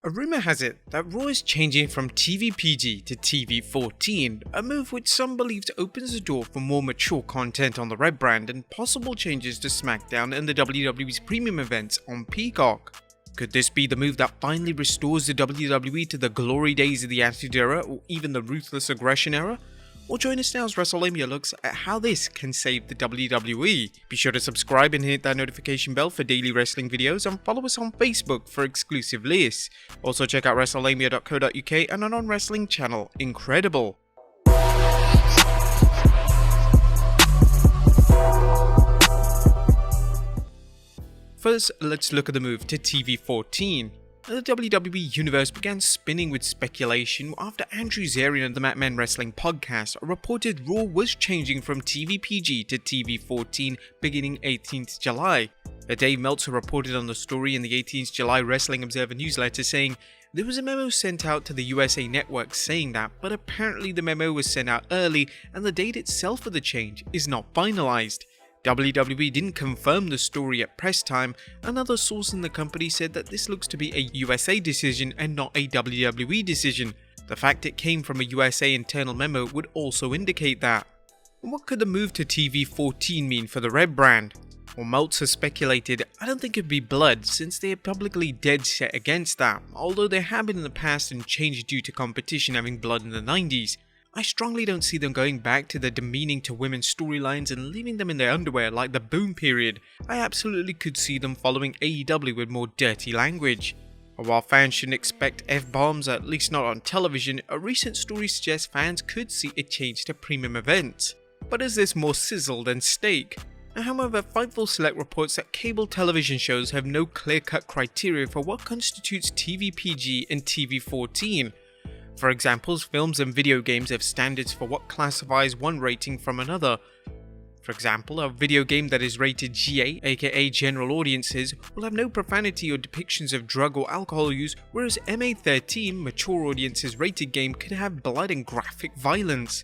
A rumour has it that Raw is changing from TV PG to TV 14, a move which some believe opens the door for more mature content on the Red brand and possible changes to SmackDown and the WWE's premium events on Peacock. Could this be the move that finally restores the WWE to the glory days of the Attitude Era or even the Ruthless Aggression Era? Or join us now as Wrestlelamia looks at how this can save the WWE. Be sure to subscribe and hit that notification bell for daily wrestling videos and follow us on Facebook for exclusive lists. Also check out Wrestlelamia.co.uk and our non-wrestling channel, Incredible. First, let's look at the move to TV 14. The WWE universe began spinning with speculation after Andrew Zarian of the Mat Men Wrestling podcast reported Raw was changing from TV PG to TV 14 beginning 18th July. Dave Meltzer reported on the story in the 18th July Wrestling Observer newsletter saying, "There was a memo sent out to the USA Network saying that, but apparently the memo was sent out early and the date itself for the change is not finalized." WWE didn't confirm the story at press time. Another source in the company said that this looks to be a USA decision and not a WWE decision. The fact it came from a USA internal memo would also indicate that. What could the move to TV 14 mean for the Red brand? Well, Meltzer speculated, "I don't think it'd be blood since they are publicly dead set against that, although they have been in the past and changed due to competition having blood in the 90s. I strongly don't see them going back to the demeaning to women storylines and leaving them in their underwear like the Boom period. I absolutely could see them following AEW with more dirty language." While fans shouldn't expect F-bombs, at least not on television, a recent story suggests fans could see a change to premium events. But is this more sizzle than steak? However, Fightful Select reports that cable television shows have no clear-cut criteria for what constitutes TV PG and TV 14. For example, films and video games have standards for what classifies one rating from another. For example, a video game that is rated GA, aka general audiences, will have no profanity or depictions of drug or alcohol use, whereas MA13, mature audiences rated game, could have blood and graphic violence.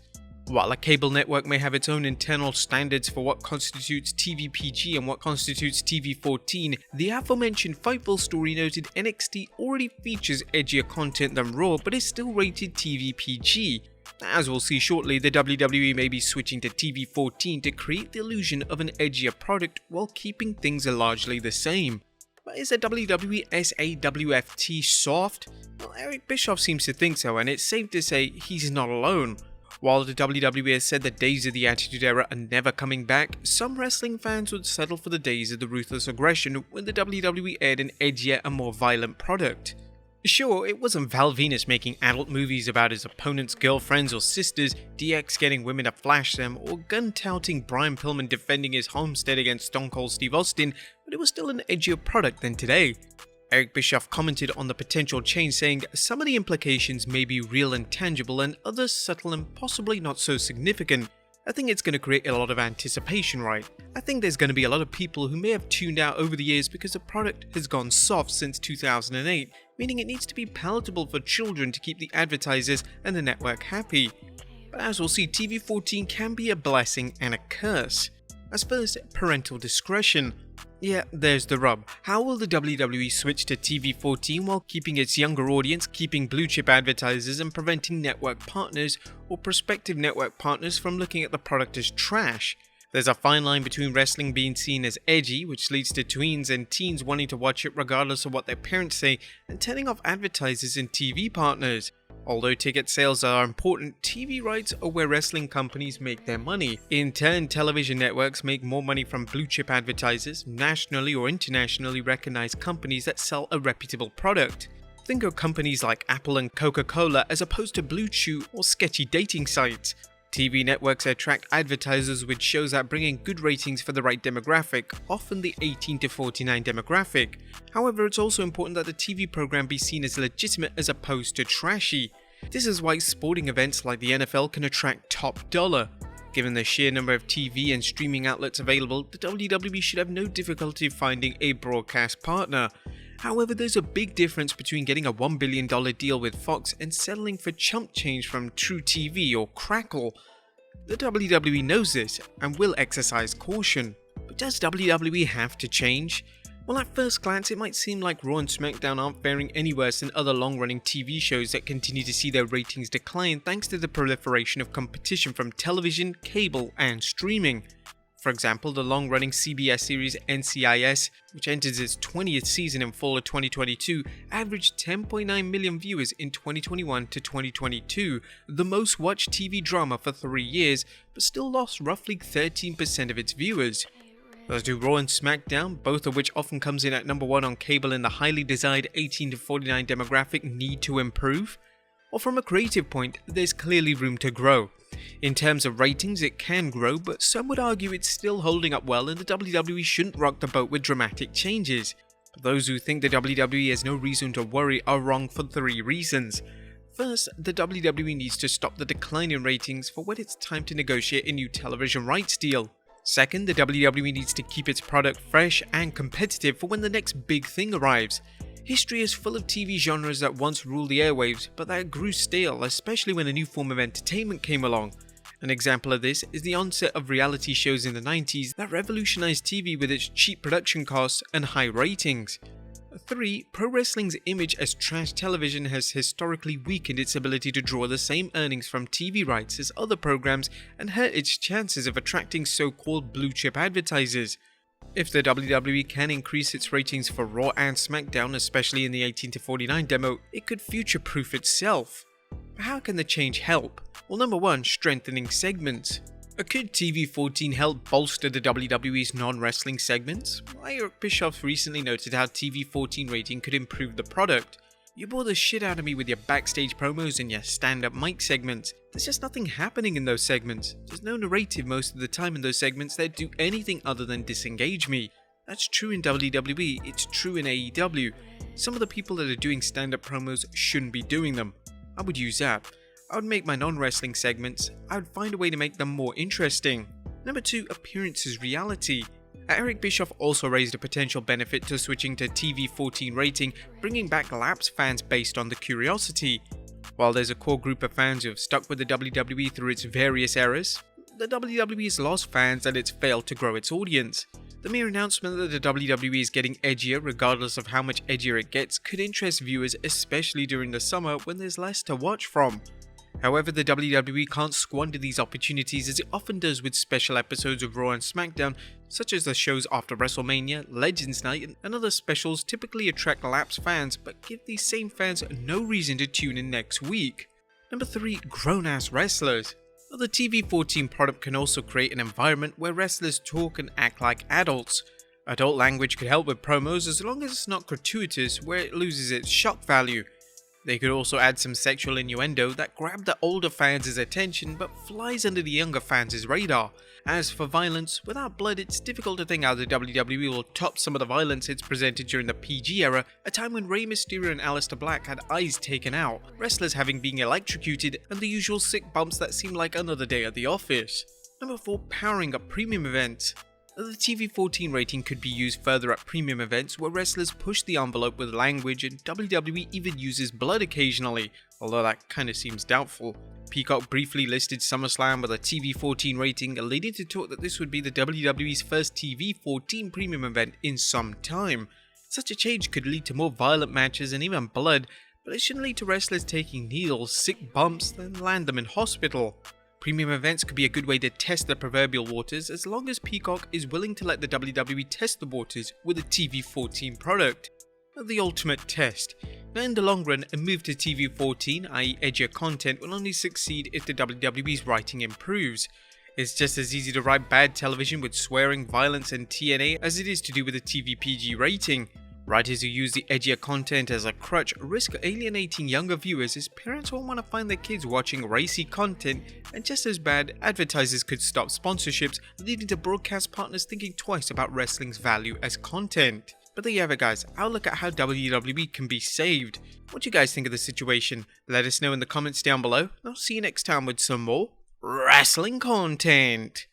While a cable network may have its own internal standards for what constitutes TV PG and what constitutes TV 14, the aforementioned Fightful story noted NXT already features edgier content than Raw but is still rated TV PG. As we'll see shortly, the WWE may be switching to TV 14 to create the illusion of an edgier product while keeping things largely the same. But is the WWE SAWFT soft? Well, Eric Bischoff seems to think so, and it's safe to say he's not alone. While the WWE has said the days of the Attitude Era are never coming back, some wrestling fans would settle for the days of the Ruthless Aggression when the WWE aired an edgier and more violent product. Sure, it wasn't Val Venus making adult movies about his opponent's girlfriends or sisters, DX getting women to flash them, or gun-touting Brian Pillman defending his homestead against Stone Cold Steve Austin, but it was still an edgier product than today. Eric Bischoff commented on the potential change, saying, "Some of the implications may be real and tangible and others subtle and possibly not so significant. I think it's going to create a lot of anticipation, right? I think there's going to be a lot of people who may have tuned out over the years because the product has gone soft since 2008, meaning it needs to be palatable for children to keep the advertisers and the network happy. But as we'll see, TV 14 can be a blessing and a curse. As first, parental discretion. Yeah, there's the rub. How will the WWE switch to TV 14 while keeping its younger audience, keeping blue chip advertisers and preventing network partners or prospective network partners from looking at the product as trash? There's a fine line between wrestling being seen as edgy, which leads to tweens and teens wanting to watch it regardless of what their parents say, and turning off advertisers and TV partners. Although ticket sales are important, TV rights are where wrestling companies make their money. In turn, television networks make more money from blue chip advertisers, nationally or internationally recognized companies that sell a reputable product. Think of companies like Apple and Coca-Cola as opposed to Blue Chew or sketchy dating sites. TV networks attract advertisers with shows that bring in good ratings for the right demographic, often the 18 to 49 demographic. However, it's also important that the TV program be seen as legitimate as opposed to trashy. This is why sporting events like the NFL can attract top dollar. Given the sheer number of TV and streaming outlets available, the WWE should have no difficulty finding a broadcast partner. However, there's a big difference between getting a $1 billion deal with Fox and settling for chump change from True TV or Crackle. The WWE knows this and will exercise caution. But does WWE have to change? Well, at first glance, it might seem like Raw and SmackDown aren't faring any worse than other long-running TV shows that continue to see their ratings decline thanks to the proliferation of competition from television, cable, and streaming. For example, the long-running CBS series NCIS, which enters its 20th season in fall of 2022, averaged 10.9 million viewers in 2021 to 2022, the most watched TV drama for 3 years, but still lost roughly 13% of its viewers. As do Raw and SmackDown, both of which often comes in at number 1 on cable in the highly desired 18 to 49 demographic, need to improve? Or from a creative point, there's clearly room to grow. In terms of ratings, it can grow, but some would argue it's still holding up well and the WWE shouldn't rock the boat with dramatic changes. But those who think the WWE has no reason to worry are wrong for 3 reasons. First, the WWE needs to stop the decline in ratings for when it's time to negotiate a new television rights deal. Second, the WWE needs to keep its product fresh and competitive for when the next big thing arrives. History is full of TV genres that once ruled the airwaves, but that grew stale, especially when a new form of entertainment came along. An example of this is the onset of reality shows in the 90s that revolutionized TV with its cheap production costs and high ratings. 3. Pro wrestling's image as trash television has historically weakened its ability to draw the same earnings from TV rights as other programs and hurt its chances of attracting so-called blue-chip advertisers. If the WWE can increase its ratings for Raw and SmackDown, especially in the 18 to 49 demo, it could future-proof itself. But how can the change help? Well, number 1, strengthening segments. Could TV14 help bolster the WWE's non-wrestling segments? Eric Bischoff recently noted how TV14 rating could improve the product. You bore the shit out of me with your backstage promos and your stand-up mic segments. There's just nothing happening in those segments. There's no narrative most of the time in those segments that do anything other than disengage me. That's true in WWE, it's true in AEW. Some of the people that are doing stand-up promos shouldn't be doing them. I would use that. I would make my non-wrestling segments, I would find a way to make them more interesting. Number 2, appearances reality. Eric Bischoff also raised a potential benefit to switching to TV14 rating, bringing back lapsed fans based on the curiosity. While there's a core group of fans who have stuck with the WWE through its various eras, the WWE has lost fans and it's failed to grow its audience. The mere announcement that the WWE is getting edgier, regardless of how much edgier it gets, could interest viewers, especially during the summer when there's less to watch from. However, the WWE can't squander these opportunities as it often does with special episodes of Raw and SmackDown, such as the shows after WrestleMania, Legends Night, and other specials typically attract lapsed fans but give these same fans no reason to tune in next week. Number 3, grown-ass wrestlers. The TV14 product can also create an environment where wrestlers talk and act like adults. Adult language could help with promos as long as it's not gratuitous where it loses its shock value. They could also add some sexual innuendo that grab the older fans' attention but flies under the younger fans' radar. As for violence, without blood it's difficult to think how the WWE will top some of the violence it's presented during the PG era, a time when Rey Mysterio and Aleister Black had eyes taken out, wrestlers having been electrocuted, and the usual sick bumps that seem like another day at the office. Number 4, powering up premium events. The TV14 rating could be used further at premium events where wrestlers push the envelope with language and WWE even uses blood occasionally, although that kinda seems doubtful. Peacock briefly listed SummerSlam with a TV14 rating, leading to talk that this would be the WWE's first TV14 premium event in some time. Such a change could lead to more violent matches and even blood, but it shouldn't lead to wrestlers taking needles, sick bumps, then land them in hospital. Premium events could be a good way to test the proverbial waters as long as Peacock is willing to let the WWE test the waters with a TV14 product. The ultimate test. Now in the long run, a move to TV14, i.e. edgier content, will only succeed if the WWE's writing improves. It's just as easy to write bad television with swearing, violence and TNA as it is to do with a TV PG rating. Writers who use the edgier content as a crutch risk alienating younger viewers as parents won't want to find their kids watching racy content, and just as bad, advertisers could stop sponsorships, leading to broadcast partners thinking twice about wrestling's value as content. But there you have it guys, our look at how WWE can be saved. What do you guys think of the situation? Let us know in the comments down below, and I'll see you next time with some more wrestling content.